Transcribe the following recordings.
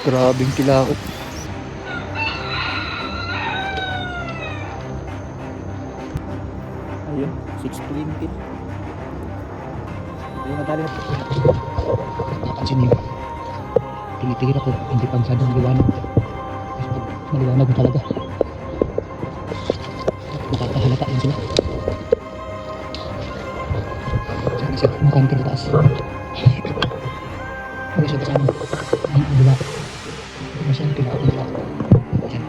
Grabing kilaot. Ayun, 6:20. Ayun, nadali na po. Napansin niyo, tinitigil ako, hindi pa masyadong maliwanag. Kasi pag maliwanag na talaga, nakakahalata yan sila. Diyan na siya, makanter taas. Huwag siya kasama. Ang abula. Huwag siya, tilaok nila. Diyan.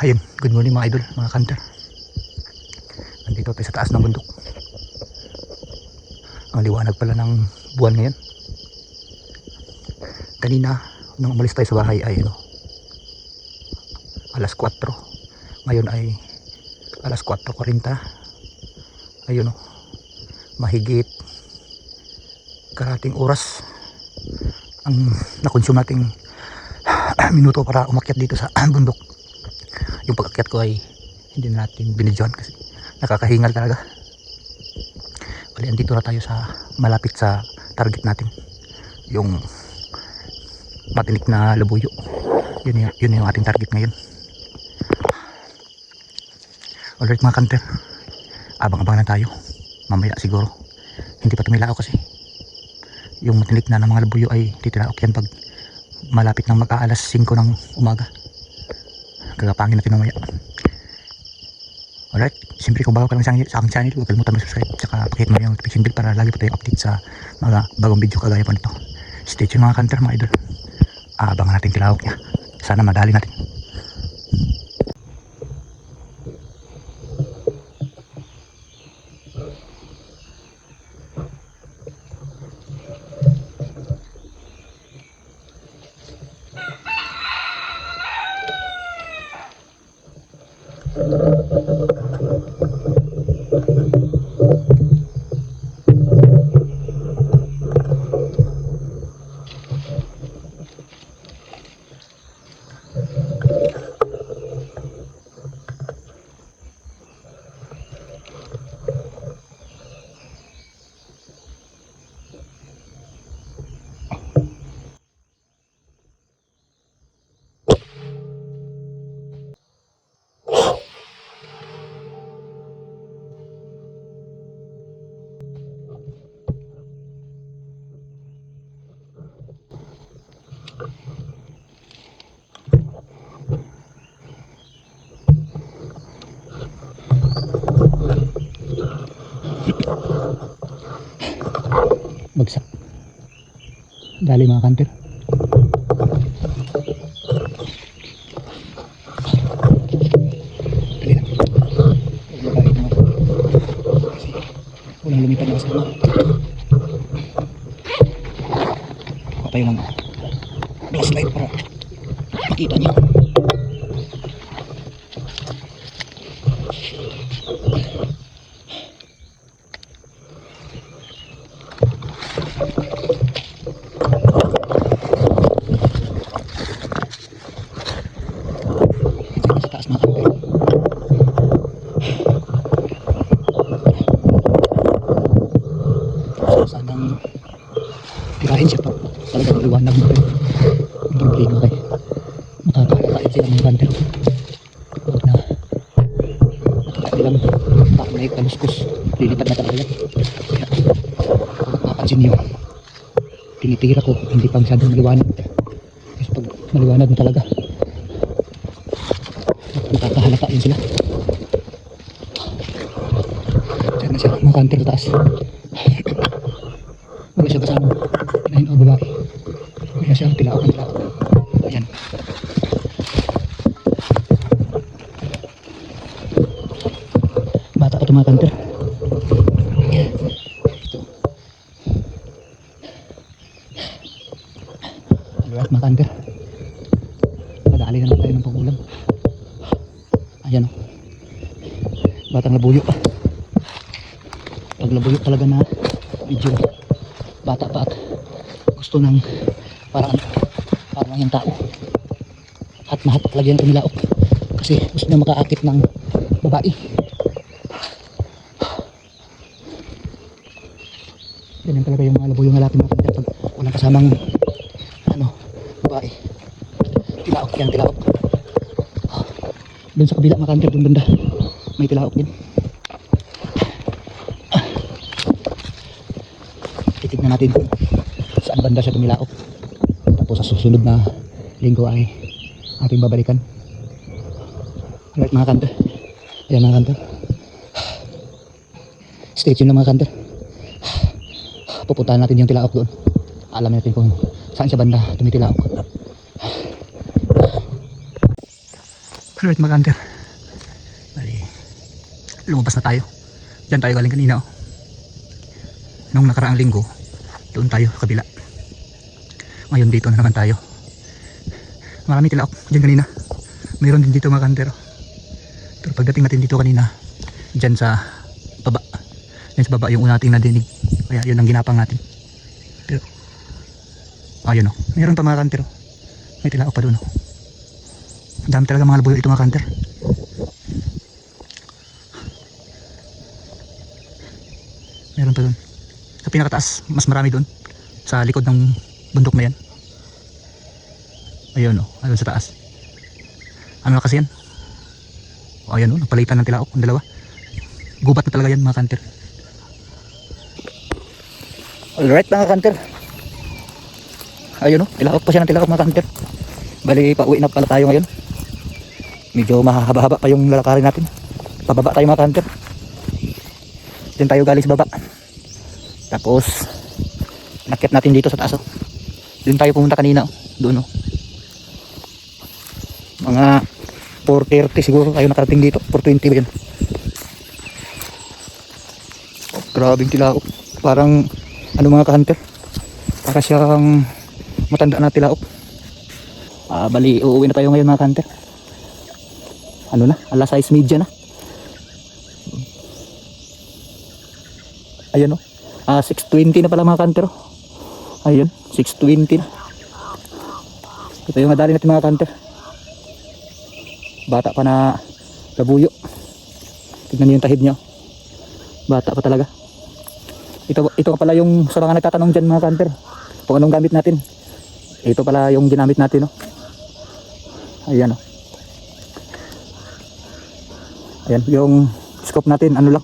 Ayun, good morning mga idol, mga kanter. Nandito tayo sa taas ng bundok. Ang liwanag pala ng buwan ngayon. Kanina, nung umalis tayo sa bahay ay alas 4. Ngayon ay alas 4:40. Ayun mahigit karating oras ang nakonsume nating minuto para umakyat dito sa bundok. Yung pag-akyat ko ay hindi na natin binidyohan kasi nakakahingal talaga. Bali, andito na tayo sa malapit sa target natin, yung matinik na labuyo. Yun yung ating target ngayon. Alright mga kanter, abang-abang na tayo. Mamaya siguro, hindi pa tumilao kasi yung matinik na ng mga labuyo ay titilaok yan pag malapit ng mag-aalas 5 ng umaga. Gagapangin natin mamaya. Alright, siyempre kung bago ka lang sa aking channel, huwag kalimutan mag-subscribe tsaka pakihit mo yung notification bell para lagi po tayong update sa mga bagong video kagaya pa nito. Stay tuned mga kanter, mga idol. Abangan natin tilawak niya. Sana madali natin. Bagsak. Dali mga kanter. Dali na. Magbabalik mo. Kasi walang lumipad na kasama. Baka tayo ng flashlight para makita niyo. Sanang tirahin siya pa talagang liwanag mo kayo. Ang problema kayo, makakakain sila mga kanter. Huwag na nakita nilang baka may kaluskos, lilipad na talaga. Kaya kung napansin niyo, tinitigil ako, hindi pa masyadong maliwanag. Kasi pag maliwanag na talaga, nakakahalata yun sila. Diyan na siya mga kanter sa taas. Huwag siya kasama. Inahin o babae. Huwag siya tilaok. Ayan. Bata pa ito mga kanter. Ito. Alright mga kanter. Padali na lang tayo ng pag-ulam. Ayan o. Batang labuyo. Pag labuyo talaga na medyo bata pa at gusto ng parang yung tao. Hat na hat lagyan ko nilaok. Kasi gusto niya makaakit ng babae. Ganyan talaga yung mga labuyo ng lalaki mga kanter pag walang kasamang babae. Tilaok yan, tilaok. Doon sa kabila mga kanter, doon banda may tilaok din. Titignan natin kung saan banda siya tumilaok. Tapos sa susunod na linggo ay ating babalikan. Alright mga kanter. Ayan mga kanter. Stay tuned lang mga kanter. Pupuntahan natin yung tilaok doon. Alam natin kung saan siya banda tumitilaok. Alright mga kanter. Bali, lumabas na tayo. Diyan tayo galing kanina. Nung nakaraang linggo, doon tayo kabila. Ngayon dito na naman tayo. Marami tilaok diyan kanina. Mayroon din dito mga kanter. Pero pagdating natin dito kanina, diyan sa baba. Diyan sa baba yung una nating nadinig. Kaya yun ang ginapang natin. Pero ayun o. Mayroon pa mga kanter. May tilaok pa doon o. Ang dami talaga mga labuyo ito mga kanter. Meron pa doon. Sa pinakataas, mas marami doon. Sa likod ng bundok na yan. Ayun o. Ayun sa taas. Ano na kasi yan? O ayan o. Nagpalitan ng tilaok. Ang dalawa. Gubat na talaga yan mga kanter. Alright mga kanter. Ayun o. Tilaok pa siya ng tilaok mga kanter. Bali pauwi na pala tayo ngayon. Medyo mahaba-haba pa yung lalakarin natin. Pababa tayo mga kanter. Diyan tayo galing sa baba. Tapos nakit natin dito sa taas. Doon tayo pumunta kanina. Doon. Mga 4:30 siguro tayo nakarating dito. 4:20 ba yun? Grabing tilaok. Parang mga ka-hunter. Para siyang matanda na tilaok. Bali uuwi na tayo ngayon mga ka-hunter. Alas 6:30 na. Ayan 6:20 na pala mga kanter. Ayun, 6:20 na. Ito yung madali natin mga kanter. Bata pa na labuyo. Tignan niyo yung tahid niya. Bata pa talaga. Ito pala yung sa mga nagtatanong dyan mga kanter. Kung anong gamit natin. Ito pala yung ginamit natin. Ayan Ayan, yung scope natin, lang.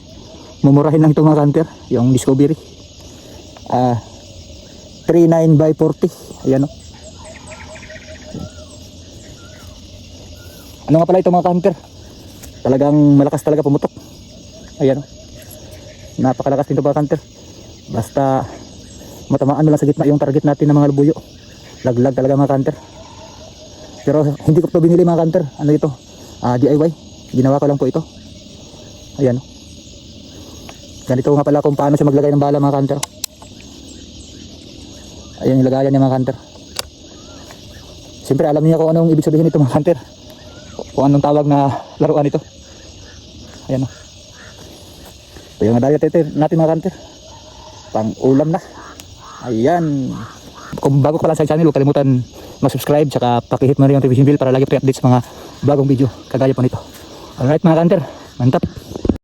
Mumurahin lang ito mga kanter. Yung Discovery. 39x40. Ayan Ano nga pala ito mga kanter? Talagang malakas talaga pumutok. Ayan Napakalakas nito mga kanter. Basta matamaan na lang sa gitna yung target natin ng mga labuyo. Laglag talaga mga kanter. Pero hindi ko ito binili mga kanter. Ano ito? DIY. Ginawa ko lang po ito. Ayan Ganito nga pala kung paano siya maglagay ng bala mga kanter. Ayan yung lagayan niya mga kanter. Siyempre alam niya kung anong ibig sabihin ito mga kanter. Kung anong tawag na laruan ito. Ayan Ito yung nadaya natin mga kanter. Pang ulam na. Ayan. Kung bago ka lang sa channel, huwag kalimutan mag-subscribe. Tsaka pakihit mo rin yung notification bell para lagi pre-update sa mga bagong video kagaya po nito. Alright mga kanter. Mantap.